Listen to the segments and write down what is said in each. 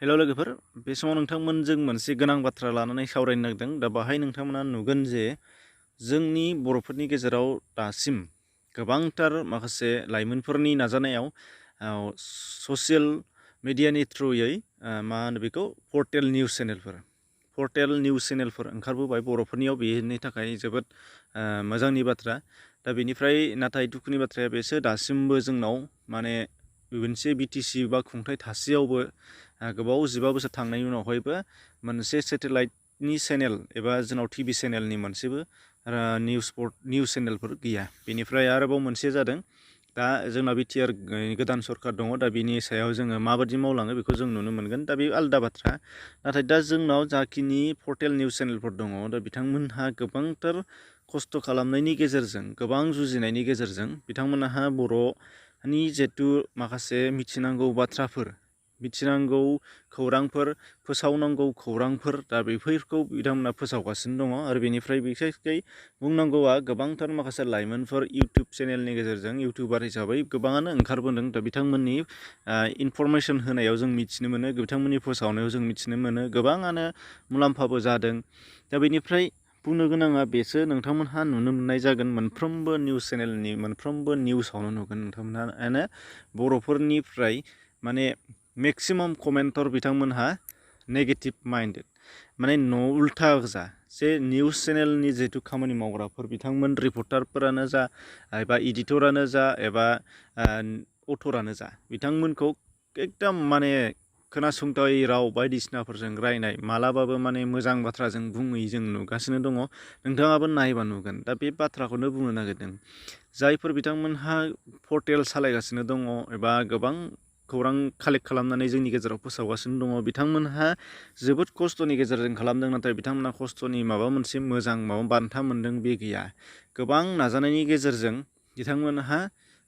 हेल' लोगोफोर बे समाव नोंथांमोनजों मोनसे गोनां बाथ्रा लानानै सावरायनो नागिरदों दा बाहाय नोंथांमोना नुगोन जे जोंनि बर'फोरनि गेजेराव दासिम गोबांथार माखासे लाइमोनफोरनि नाजानायाव ससियेल मिडियानि थ्रुयै मा होनो बेखौ पर्टेल निउस चेनेलफोर ओंखारबोबाय बर'फोरनियाव बेनि थाखाय जोबोद मोजांनि बाथ्रा दा बेनिफ्राय नाथाय दुखुनि बाथ्राया बेसो दासिमबो जोंनाव माने मोनसे बिटिसि बा खुंथाय थासेयावबो गोबाव 15 बोसोर थांनायनि उनावहायबो मोनसे सेटेलाइटनि चेनेल एबा जोंनाव टिभि चेनेलनि मोनसेबो निउस चेनेलफोर गैया। बेनिफ्राय आरोबाव मोनसे जादों दा जोंना बिटिआर गोदान सरकार दङ दा बिनि सायाव जोङो माबायदि मावलाङो बेखौ जों नुनो मोनगोन दा बे आलादा बाथ्रा। नाथाय दा जोंनाव जाखिनि पर्टेल निउस चेनेलफोर दङ दा बिथांमोनहा गोबांथार खस्थ' खालामनायनि गेजेरजों गोबां जुजिनायनि गेजेरजों बिथांमोनहा बर'नि जिहेथु माखासे मिथिनांगौ बाथ्राफोर मिथिनांगौ खौरांफोर फोसावनांगौ खौरांफोर दा बेफोरखौ बिथांमोना फोसावगासिनो दङ आरो बेनिफ्राय बिखेखयै बुंनांगौआ गोबांथार माखासे लाइमोनफोर इउटुब चेनेलनि गेजेरजों इउटुबार हिसाबै गोबाङानो ओंखारबोदों दा बिथांमोननि इनफरमेसन होनायाव जों मिथिनो मोनो बिथांमोननि फोसावनायाव जों मिथिनो मोनो गोबाङानो मुलाम्फाबो जादों। दा बेनिफ्राय बुंनो गोनाङा बेसो नोंथांमोनहा नुनो मोननाय जागोन मोनफ्रोमबो निउस चेनेलनि मोनफ्रोमबो निउसावनो नुगोन नोंथांमोनहानो बर'फोरनिफ्राय माने मेक्सिमाम कमेन्टर बिथांमोनहा नेगेटिभ माइन्डेड माने उल्था गोजा जे निउस चेनेलनि जिहेतु खामानि मावग्राफोर बिथांमोन रिपर्टारफोरानो जा एबा इडिटरानो जा एबा अथरानो जा बिथांमोनखौ एकदम माने खोनासंथावै राव बायदिसिनाफोरजों रायनाय मालाबाबो माने मोजां बाथ्राजों बुङै जों नुगासिनो दङ। नोंथाङाबो नायबा नुगोन दा बे बाथ्राखौनो बुंनो नागिरदों जायफोर बिथांमोनहा पर्टेल सालायगासिनो दङ एबा गोबां खौरां कालेक्ट खालामनानै जोंनि गेजेराव फोसावगासिनो दङ बिथांमोनहा जोबोद खस्थ'नि गेजेरजों खालामदों नाथाय बिथांमोनहा खस्थ'नि माबा मोनसे मोजां बान्था मोनदों बे गैया। गोबां नाजानायनि गेजेरजों बिथांमोनहा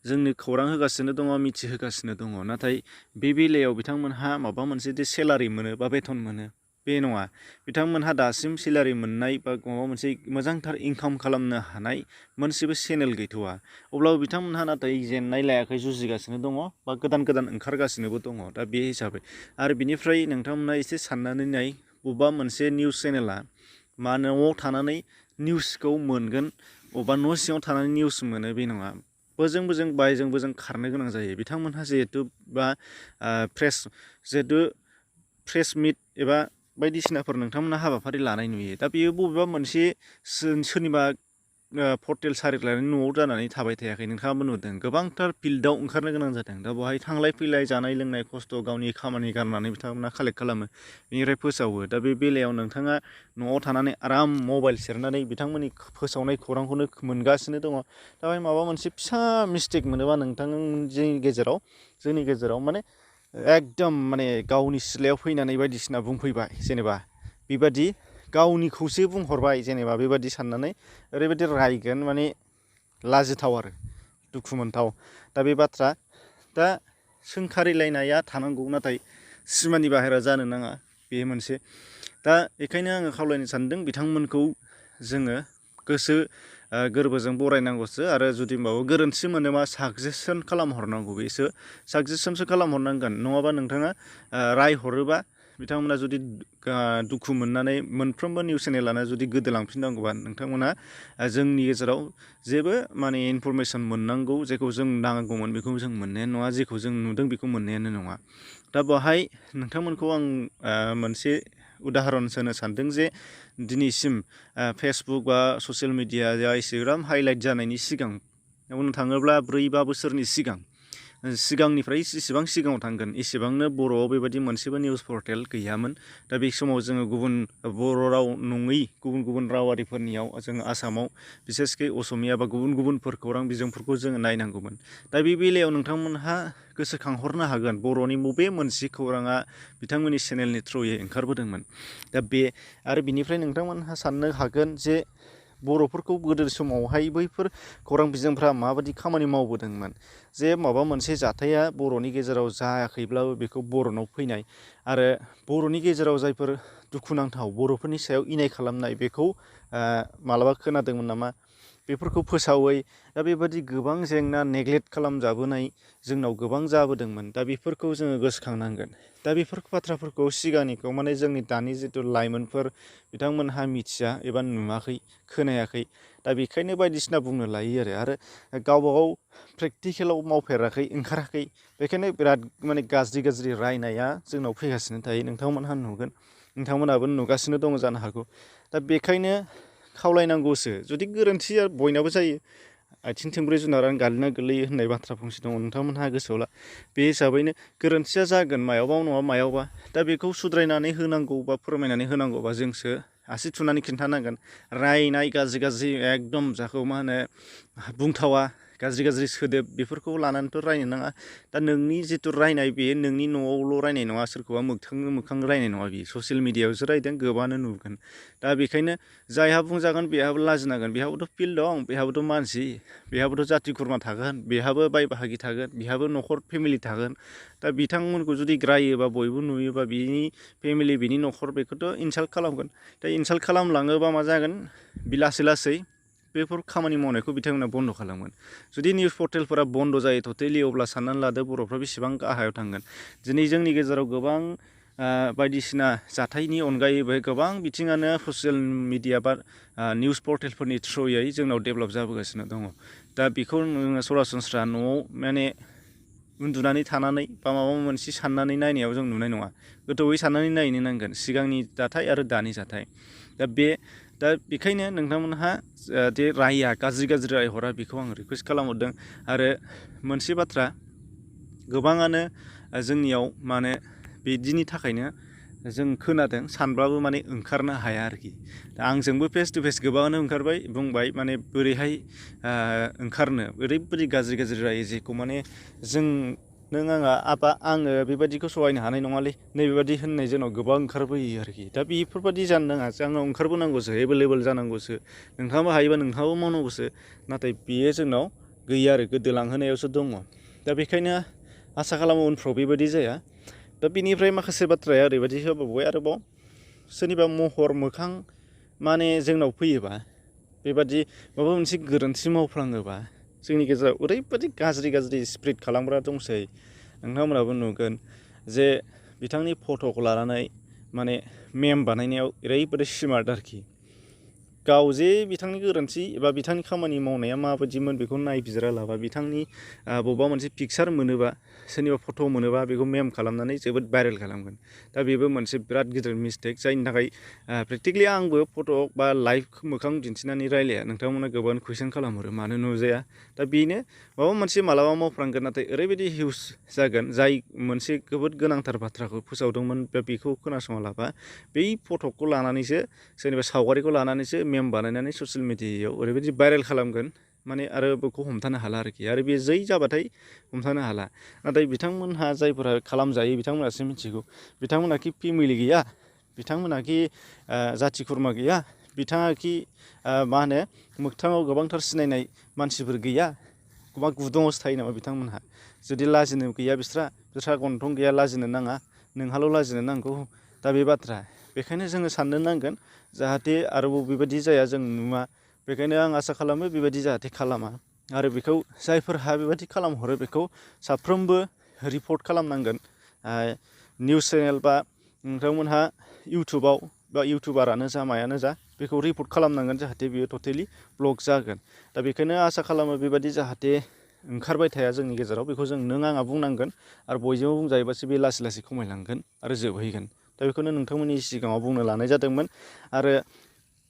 जोंनो खौरां होगासिनो दङ मिथिहोगासिनो दङ नाथाय बे बेलायाव बिथांमोनहा माबा मोनसे सेलारि मोनो बा बेथन मोनो बे नङा। बिथांमोनहा दासिम सेलारि मोननाय बा माबा मोनसे मोजांथार इनकाम खालामनो हानाय मोनसेबो चेनेल गैथ'वा अब्लाबो बिथांमोनहा नाथाय जेननाय लायाखै जुजिगासिनो दङ बा गोदान ओंखारगासिनोबो दङ दा बे हिसाबै आरो बिनिफ्राय नोंथांमोना एसे साननानै नाय बबेबा मोनसे निउस चेनेला मा न'आव थानानै निउसखौ मोनगोन बबेबा न' सिङाव थानानै निउस मोनो बे नङा। बोजों बायजों खारनो गोनां जायो बिथांमोनहा जिहेथु बा प्रेस मिट एबा बायदिसिनाफोर नोंथांमोना हाबाफारि लानाय नुयो दा बेयो बबेबा मोनसे सोरनिबा पर्टेल सालायनानै न'आव जानानै थाबाय थायाखै नोंथाङाबो नुदों गोबांथार फिल्डआव ओंखारनो गोनां जादों दा बेवहाय थांलाय फैलाय जानाय लोंनाय खस्थ' गावनि खामानि गारनानै बिथांमोना कालेक्ट खालामो बेनिफ्राय फोसावो दा बे बेलायाव नोंथाङा न'आव थानानै आराम मबाइल सेरनानै बिथांमोननि फोसावनाय खौरांखौनो मोनगासिनो दङ दा बेवहाय माबा मोनसे फिसा मिस्टेक मोनोबा जोंनि गेजेराव माने एकदम माने गावनि सिलायाव फैनानै बायदिसिना बुंफैबाय जेनेबा बेबादि गावनिखौसो बुंहरबाय जेनेबा बेबादि साननानै ओरैबायदि रायगोन माने लाजिथाव आरो दुखु मोनथाव दा बे बाथ्रा दा सोंखारिलायनाया थानांगौ नाथाय सिमानि बाहेरा जानो नाङा बे मोनसे दा बेखायनो आङो खावलायनो सानदों बिथांमोनखौ जोङो गोसो गोरबोजों बरायनांगौसो आरो जुदि माबा गोरोन्थि मोनोबा साजेसन खालामहरनांगौ बेसो साजेसनसो खालामहरनांगोन नङाबा नोंथाङा रायहरोबा बिथांमोना जुदि दुखु मोननानै मोनफ्रोमबो निउस चेनेलानो जुदि गोदोलांफिननांगौबा नोंथांमोना जोंनि गेजेराव जेबो माने इनफरमेसन मोननांगौ जेखौ जों नांगौमोन बेखौ जों मोननायानो नङा जेखौ जों नुदों बेखौ मोननायानो नङा। दा बेवहाय नोंथांमोनखौ आं मोनसे उदाहरन होनो सानदों जे दिनैसिम फेसबुक बा ससियेल मिडियाया एसेग्राम हाइलाइट जानायनि सिगां बुंनो थाङोब्ला 4-5 बोसोरनि सिगांनिफ्राय जेसेबां सिगाङाव थांगोन एसेबांनो बर'आव बेबायदि मोनसेबो निउस पर्टेल गैयामोन। दा बे समाव जोङो बर' राव नङै गुबुन रावारिफोरनियाव जोङो आसामाव बिसेसकै असमिया बा गुबुनफोर खौरां बिजोंफोरखौ जोङो नायनांगौमोन। दा बे बेलायाव नोंथांमोनहा गोसोखांहरनो हागोन बर'नि बबे मोनसे खौराङा बिथांमोननि चेनेलनि थ्रुयै ओंखारबोदोंमोन। दा बे आरो बिनिफ्राय नोंथांमोनहा साननो हागोन जे बर'फोरखौ गोदो समावहाय बैफोर खौरां बिजोंफ्रा माबायदि खामानि मावबोदोंमोन जे माबा मोनसे जाथाया बर'नि गेजेराव जायाखैब्लाबो बेखौ बर'नाव फैनाय आरो बर'नि गेजेराव जायफोर दुखुनांथाव बर'फोरनि सायाव इनाय खालामनाय बेखौ मालाबा खोनादोंमोन नामा बेफोरखौ फोसावै दा बेबादि गोबां जेंना नेग्लेक्ट खालामजाबोनाय जोंनाव गोबां जाबोदोंमोन। दा बेफोरखौ जोङो गोसोखांनांगोन। दा बेफोर बाथ्राफोरखौ सिगांनिखौ माने जोंनि दानि जिथु लाइमोनफोर बिथांमोनहा मिथिया एबा नुवाखै खोनायाखै। दा बेखायनो बायदिसिना बुंनो लायो आरो गावबा गाव प्रेक्टिकेलाव मावफेराखै ओंखाराखै बेखायनो बिराद माने गाज्रि रायनाया जोंनाव फैगासिनो थायो। नोंथांमोनहा नुगोन, नोंथांमोनहाबो नुगासिनो दङ जानो हागौ। दा बेखायनो खावलायनांगौसो, जुदि गोरोन्थिया बयनाबो जायो, आथिं थोंब्रै जुनारानो गालिना गोलैयो होननाय बाथ्रा फंसे दङ, नोंथांमोनहा गोसोआव ला। बे हिसाबैनो गोरोन्थिया जागोन मायावबा नङा मायावबा। दा बेखौ सुद्रायनानै होनांगौ बा फोरमायनानै होनांगौबा जोंसो आसि थुनानै खिन्थानांगोन। रायनाय गाज्रि एकदम जाखौ मा होनो बुंथावा गाज्रि सोदोब बेफोरखौ लानानैथ' रायनो नाङा। दा नोंनि जिथु रायनाय बेयो नोंनि न'आवल' रायनाय नङा, सोरखौबा मोखां रायनाय नङा, बियो ससियेल मिडियायावसो रायदों, गोबाङानो नुगोन। दा बेखायनो जायहा बुंजागोन बेहाबो लाजिनांगोन, बेहाबोथ' फिल्ड दं, बेहाबोथ' मानसि, बेहाबोथ' जाथि खुरमा थागोन, बेहाबो बाय बाहागि थागोन, बेहाबो न'खर फेमिलि थागोन। दा बिथांमोनखौ जुदि रायोबा बयबो नुयोबा बिनि फेमिलि बिनि न'खर बेखौथ' इनसाल्ट खालामगोन। दा इनसाल्ट खालामलाङोबा मा जागोन, बे लासै बेफोर खामानि मावनायखौ बिथांमोना बन्द' खालामगोन। जुदि निउस पर्टेलफोरा बन्द' जायो टटेलि, अब्ला साननानै लादो बर'फ्रा बेसेबां गाहायाव थांगोन। दिनै जोंनि गेजेराव गोबां बायदिसिना जाथायनि अनगायैबो गोबां बिथिङानो ससियेल मिडिया बा निउस पर्टेलफोरनि थ्रुयै जोंनाव डेभेलप जाबोगासिनो दङ। दा बेखौ नोङो सरासनस्रा न'आव माने उन्दुनानै थानानै बा माबा मोनसे साननानै नायनायाव जों नुनाय नङा। गोथौयै साननानै नायनो नांगोन सिगांनि जाथाय आरो दानि जाथाय। दा बेखायनो नोंथांमोनहा जे राया गाज्रि रायहरा, बेखौ आं रिकुवेस्ट खालामहरदों। आरो मोनसे बाथ्रा, गोबाङानो जोंनियाव माने बिदिनि थाखायनो जों खोनादों सानब्लाबो माने ओंखारनो हाया आरोखि। दा आंजोंबो फेस टु फेस गोबाङानो ओंखारबाय, बुंबाय माने बोरैहाय ओंखारनो, ओरैबायदि गाज्रि रायो जेखौ माने नों आङो बेबायदिखौ सहायनो हानाय नङालै, नैबेबायदि होननाय जोंनाव गोबां ओंखारबोयो आरोखि। दा बेफोरबायदि जानो नाङा, जोंनाव ओंखारबोनांगौसो, एभेलेबेल जानांगौसो, नोंथाङाबो हायोबा नोंथाङाबो मावनांगौसो। नाथाय बेयो जोंनाव गैया आरो गोदोलांहोनायावसो दङ। दा बेखायनो आसा खालामो उनफ्राव बेबायदि जाया। दा बिनिफ्राय माखासे बाथ्राया ओरैबायदि होबावबाय आरोबाव, सोरनिबा महर मोखां माने जोंनाव फैयोबा, बेबादि माबा मोनसे गोरोन्थि मावफ्लाङोबा जोंनि गेजेराव ओरैबायदि गाज्रि स्प्रिट खालामग्रा दंसै। नोंथांमोनहाबो नुगोन जे बिथांनि फट'खौ लानानै माने मेम बानायनायाव ओरैबायदि स्मार्ट आरोखि। गाव जे बिथांनि गोरोन्थि एबा बिथांनि खामानि मावनाया माबायदिमोन बेखौ नायबिजिरालाबा, बिथांनि बबेबा मोनसे पिकचार मोनोबा, सोरनिबा फट' मोनोबा बेखौ मेम खालामनानै जोबोद भाइरेल खालामगोन। दा बेबो मोनसे बिराद गिदिर मिस्टेक, जायनि थाखाय प्रेक्टिकेलि आंबो फट' बा लाइभ मोखां दिन्थिनानै रायलाया। नोंथांमोना गोबां कुइसन खालामहरो मानो नुजाया। दा बेनो माबा मोनसे मालाबा मावफ्रांगोन, नाथाय ओरैबायदि हिउज जागोन, जाय मोनसे जोबोद गोनांथार बाथ्राखौ फोसावदोंमोन बेखौ खोनासङालाबा बै फट'खौ लानानैसो, सोरनिबा सावगारिखौ लानानैसो मेम बानायनानै ससियेल मिडियायाव ओरैबायदि भाइरेल खालामगोन माने, आरो बेखौ हमथानो हाला आरोखि। आरो बे जै जाबाथाय हमथानो हाला। नाथाय बिथांमोनहा जायफोरा खालामजायो बिथांमोनहासो मिथिगौ। बिथांमोनहा पेमिलि गैया, बिथांमोनहा जाथि खुरमा गैया, बिथाङा मा होनो मोगथाङाव गोबांथार सिनायनाय मानसिफोर गैया, गोबां गुदुङावसो थायो नामा बिथांमोनहा। जुदि लाजिनो गैया बिस्रा गन्थं गैया, लाजिनो नाङा, नोंहाल' लाजिनो नांगौ। दा बे बाथ्रा, बेखायनो जोङो साननो नांगोन जाहाथे आरोबाव बेबायदि जाया, जों नुवा। बेखायनो आं आसा खालामो बेबायदि जाहाथे खालामा। आरो बेखौ जायफोरहा बेबायदि खालामहरो बेखौ साफ्रोमबो रिपर्ट खालामनांगोन। निउस चेनेल बा नोंथांमोनहा इउटुबाव बा इउटुबारानो जा मायानो जा, बेखौ रिपर्ट खालामनांगोन जाहाथे बियो टटेलि ब्लक जागोन। दा बेखायनो आसा खालामो बेबायदि जाहाथे ओंखारबाय थाया जोंनि गेजेराव, बेखौ जों नों आंहा बुंनांगोन। आरो बयजोंबो बुंजायोबासो बे लासै खमायलांगोन आरो जोबहैगोन। दा बेखौनो नोंथांमोननि सिगाङाव बुंनो लानाय जादोंमोन। आरो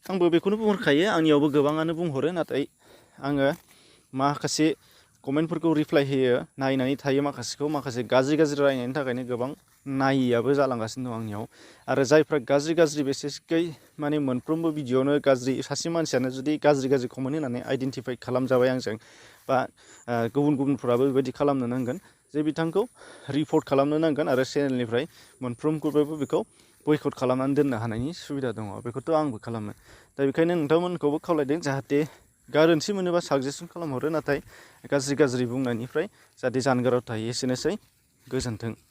आंबो बेखौनो बुंहरखायो, आंनियावबो गोबाङानो बुंहरो, नाथाय आङो माखासे कमेन्टफोरखौ रिप्लाइ होयो, नायनानै थायो माखासे गाज्रि रायनायनि थाखायनो गोबां नायियाबो जालांगासिनो दं आंनियाव। आरो जायफ्रा गाज्रि बेसिसकै माने मोनफ्रोमबो भिडिअ'आवनो गाज्रि, सासे मानसियानो जुदि गाज्रि कमेन्ट होनानै आइडेन्टिफाइ खालामजाबाय आंजों, बा गुबुनफोराबो बेबायदि खालामनो नांगोन जे बिथांखौ रिपर्ट खालामनो नांगोन। आरो चेनेलनिफ्राय मोनफ्रोमखौबो बेखौ बयकट खालामनानै दोननो हानायनि सुबिदा दङ। बेखौथ' आंबो खालामो। दा बेखायनो नोंथांमोनखौबो खावलायदों जाहाथे गोरोन्थि मोनोबा साजेसन खालामहरो, नाथाय गाज्रि बुंनायनिफ्राय जाहाथे जानगाराव थायो। एसेनोसै, गोजोन्थों।